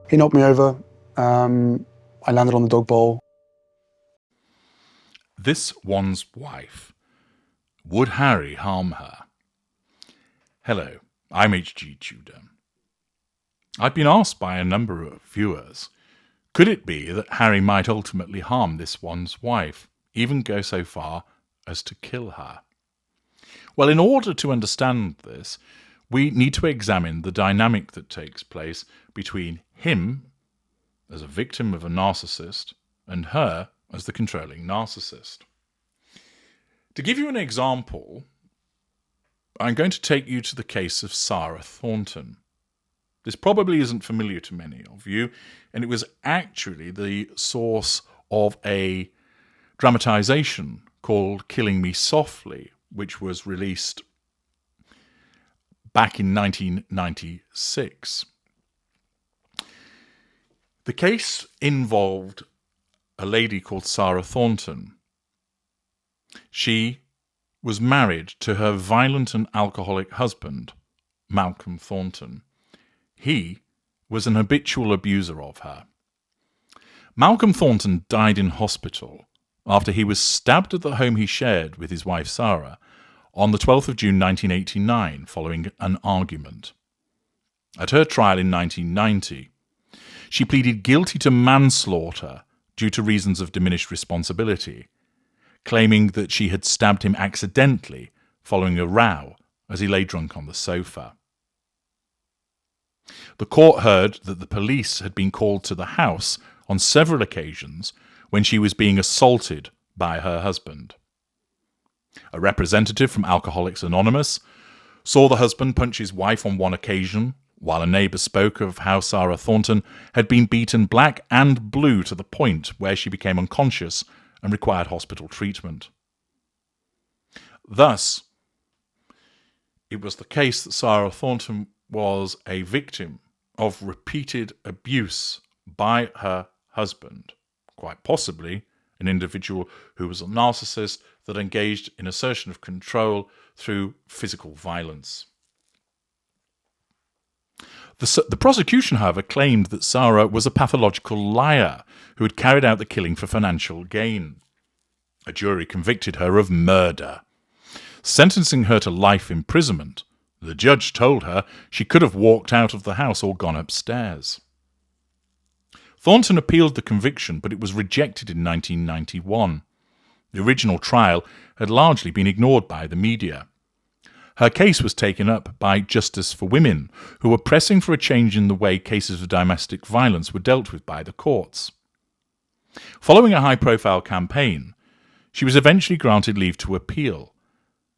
He knocked me over. I landed on the dog bowl. This one's wife. Would Harry harm her? Hello, I'm hgtudor. I've been asked by a number of viewers, could it be that Harry might ultimately harm this one's wife, even go so far as to kill her? Well, in order to understand this, we need to examine the dynamic that takes place between him as a victim of a narcissist and her as the controlling narcissist. To give you an example, I'm going to take you to the case of Sara Thornton. This probably isn't familiar to many of you, and it was actually the source of a dramatization called Killing Me Softly, which was released back in 1996. The case involved a lady called Sara Thornton. She was married to her violent and alcoholic husband, Malcolm Thornton. He was an habitual abuser of her. Malcolm Thornton died in hospital after he was stabbed at the home he shared with his wife Sara on the 12th of June 1989 following an argument. At her trial in 1990, she pleaded guilty to manslaughter due to reasons of diminished responsibility, claiming that she had stabbed him accidentally following a row as he lay drunk on the sofa. The court heard that the police had been called to the house on several occasions when she was being assaulted by her husband. A representative from Alcoholics Anonymous saw the husband punch his wife on one occasion, while a neighbour spoke of how Sara Thornton had been beaten black and blue to the point where she became unconscious and required hospital treatment. Thus, it was the case that Sara Thornton was a victim of repeated abuse by her husband, quite possibly an individual who was a narcissist that engaged in assertion of control through physical violence. The prosecution, however, claimed that Sara was a pathological liar who had carried out the killing for financial gain. A jury convicted her of murder. Sentencing her to life imprisonment, the judge told her she could have walked out of the house or gone upstairs. Thornton appealed the conviction, but it was rejected in 1991. The original trial had largely been ignored by the media. Her case was taken up by Justice for Women, who were pressing for a change in the way cases of domestic violence were dealt with by the courts. Following a high-profile campaign, she was eventually granted leave to appeal.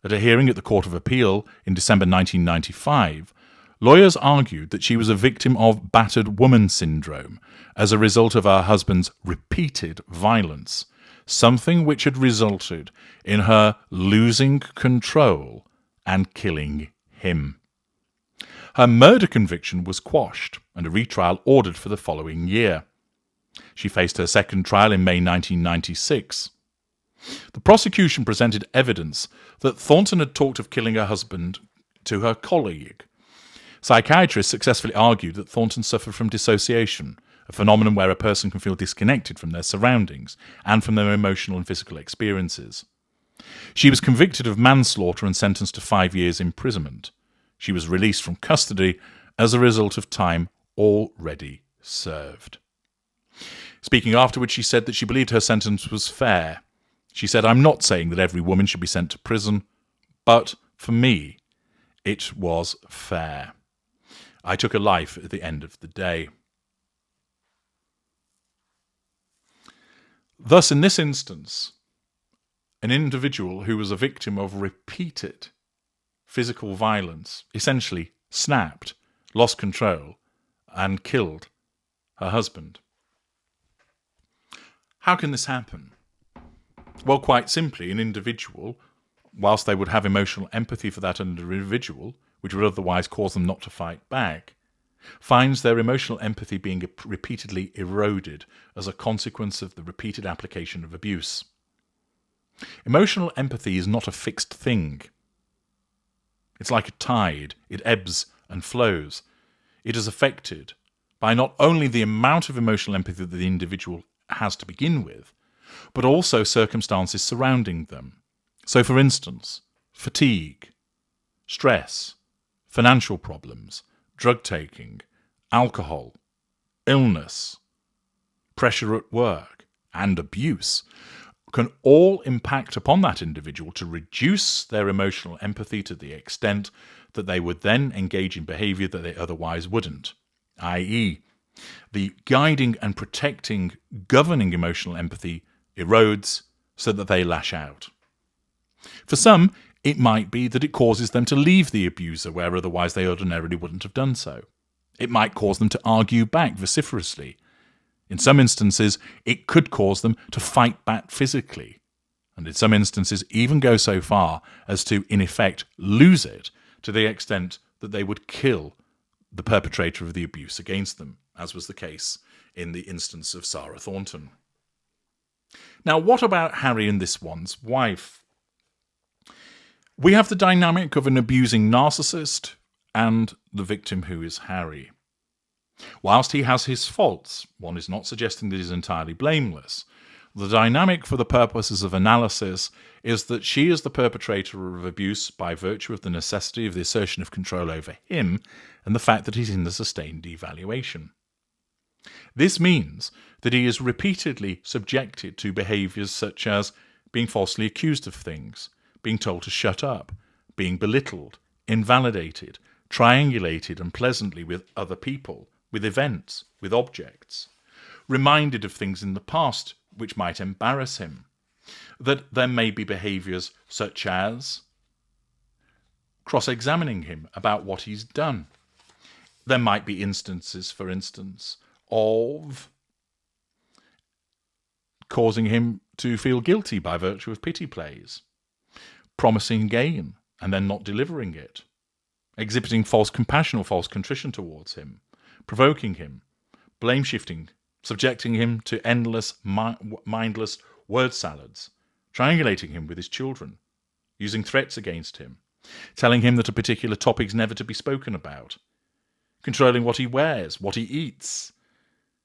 At a hearing at the Court of Appeal in December 1995, lawyers argued that she was a victim of battered woman syndrome as a result of her husband's repeated violence, something which had resulted in her losing control and killing him. Her murder conviction was quashed and a retrial ordered for the following year. She faced her second trial in May 1996. The prosecution presented evidence that Thornton had talked of killing her husband to her colleague. Psychiatrists successfully argued that Thornton suffered from dissociation, a phenomenon where a person can feel disconnected from their surroundings and from their emotional and physical experiences. She was convicted of manslaughter and sentenced to 5 years imprisonment. She was released from custody as a result of time already served. Speaking afterwards, she said that she believed her sentence was fair. She said, "I'm not saying that every woman should be sent to prison, but for me, it was fair. I took a life at the end of the day." Thus, in this instance, an individual who was a victim of repeated physical violence essentially snapped, lost control, and killed her husband. How can this happen? Well, quite simply, an individual, whilst they would have emotional empathy for that individual, which would otherwise cause them not to fight back, finds their emotional empathy being repeatedly eroded as a consequence of the repeated application of abuse. Emotional empathy is not a fixed thing. It's like a tide. It ebbs and flows. It is affected by not only the amount of emotional empathy that the individual has to begin with, but also circumstances surrounding them. So, for instance, fatigue, stress, financial problems, drug taking, alcohol, illness, pressure at work, and abuse can all impact upon that individual to reduce their emotional empathy to the extent that they would then engage in behaviour that they otherwise wouldn't, i.e., the guiding and protecting, governing emotional empathy erodes so that they lash out. For some, it might be that it causes them to leave the abuser where otherwise they ordinarily wouldn't have done so. It might cause them to argue back vociferously. In some instances, it could cause them to fight back physically, and in some instances even go so far as to, in effect, lose it to the extent that they would kill the perpetrator of the abuse against them, as was the case in the instance of Sara Thornton. Now, what about Harry and this one's wife? We have the dynamic of an abusing narcissist and the victim, who is Harry. Whilst he has his faults, one is not suggesting that he's entirely blameless. The dynamic for the purposes of analysis is that she is the perpetrator of abuse by virtue of the necessity of the assertion of control over him and the fact that he's in the sustained devaluation. This means that he is repeatedly subjected to behaviours such as being falsely accused of things, being told to shut up, being belittled, invalidated, triangulated unpleasantly with other people, with events, with objects, reminded of things in the past which might embarrass him, that there may be behaviours such as cross-examining him about what he's done. There might be instances, for instance, of causing him to feel guilty by virtue of pity plays, promising gain and then not delivering it, exhibiting false compassion or false contrition towards him, provoking him, blame-shifting, subjecting him to endless, mindless word salads, triangulating him with his children, using threats against him, telling him that a particular topic's never to be spoken about, controlling what he wears, what he eats,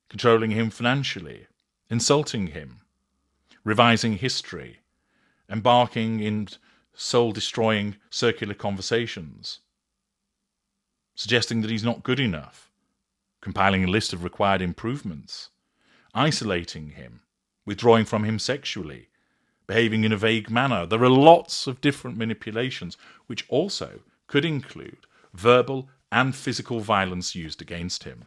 controlling him financially, insulting him, revising history, embarking in soul-destroying circular conversations, suggesting that he's not good enough, compiling a list of required improvements, isolating him, withdrawing from him sexually, behaving in a vague manner. There are lots of different manipulations which also could include verbal and physical violence used against him.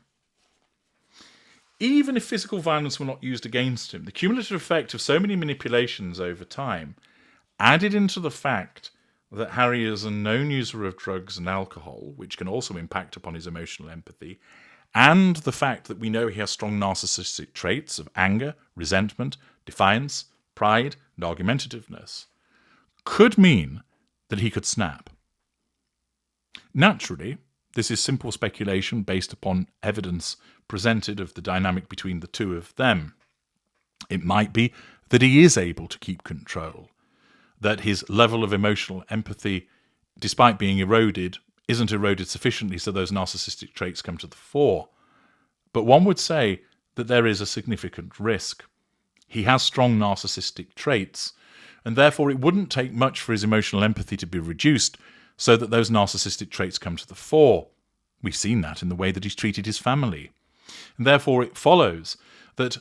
Even if physical violence were not used against him, the cumulative effect of so many manipulations over time, added into the fact that Harry is a known user of drugs and alcohol, which can also impact upon his emotional empathy, and the fact that we know he has strong narcissistic traits of anger, resentment, defiance, pride, and argumentativeness, could mean that he could snap. Naturally, this is simple speculation based upon evidence presented of the dynamic between the two of them. It might be that he is able to keep control, that his level of emotional empathy, despite being eroded, isn't eroded sufficiently so those narcissistic traits come to the fore. But one would say that there is a significant risk. He has strong narcissistic traits, and therefore it wouldn't take much for his emotional empathy to be reduced so that those narcissistic traits come to the fore. We've seen that in the way that he's treated his family. And therefore it follows that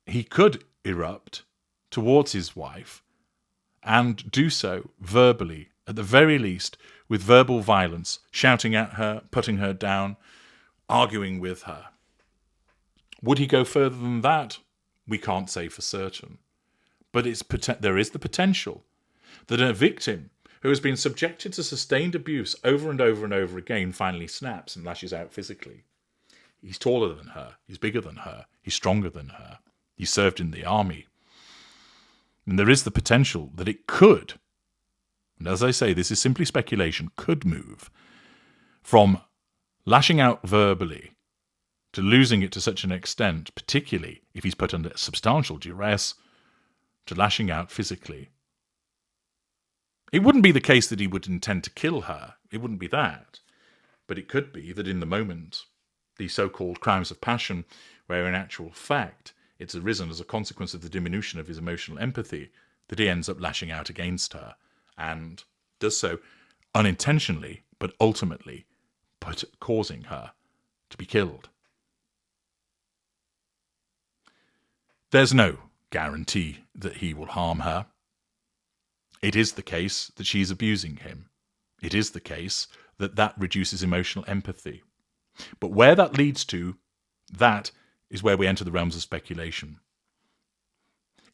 he could erupt towards his wife and do so verbally, at the very least, with verbal violence, shouting at her, putting her down, arguing with her. Would he go further than that? We can't say for certain. But there is the potential that a victim who has been subjected to sustained abuse over and over and over again finally snaps and lashes out physically. He's taller than her, he's bigger than her, he's stronger than her, he served in the army. And there is the potential that it could, and as I say, this is simply speculation, could move from lashing out verbally to losing it to such an extent, particularly if he's put under substantial duress, to lashing out physically. It wouldn't be the case that he would intend to kill her. It wouldn't be that. But it could be that in the moment the so-called crimes of passion, where in actual fact it's arisen as a consequence of the diminution of his emotional empathy, that he ends up lashing out against her, and does so unintentionally, but ultimately causing her to be killed. There's no guarantee that he will harm her. It is the case that she's abusing him. It is the case that that reduces emotional empathy. But where that leads to, that is where we enter the realms of speculation.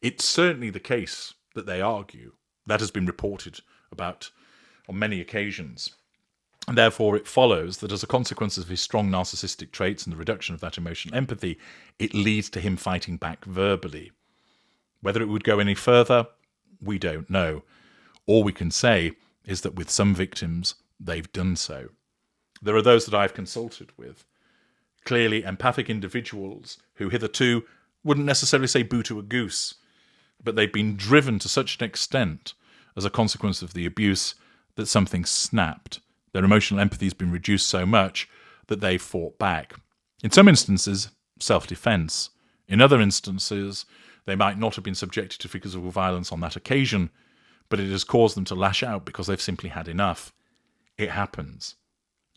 It's certainly the case that they argue. That has been reported about on many occasions. And therefore it follows that as a consequence of his strong narcissistic traits and the reduction of that emotional empathy, it leads to him fighting back verbally. Whether it would go any further, we don't know. All we can say is that with some victims, they've done so. There are those that I've consulted with, clearly empathic individuals who hitherto wouldn't necessarily say boo to a goose, but they've been driven to such an extent as a consequence of the abuse that something snapped. Their emotional empathy has been reduced so much that they've fought back. In some instances, self-defense. In other instances, they might not have been subjected to physical violence on that occasion, but it has caused them to lash out because they've simply had enough. It happens.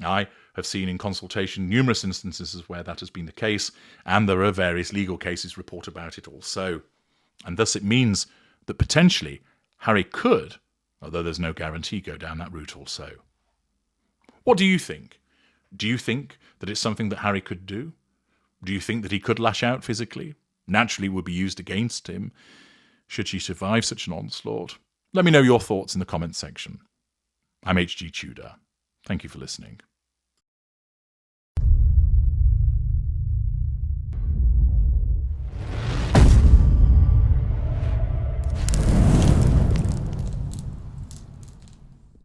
I have seen in consultation numerous instances where that has been the case, and there are various legal cases report about it also. And thus it means that potentially Harry could, although there's no guarantee, go down that route also. What do you think? Do you think that it's something that Harry could do? Do you think that he could lash out physically? Naturally, it would be used against him should she survive such an onslaught. Let me know your thoughts in the comments section. I'm HG Tudor. Thank you for listening.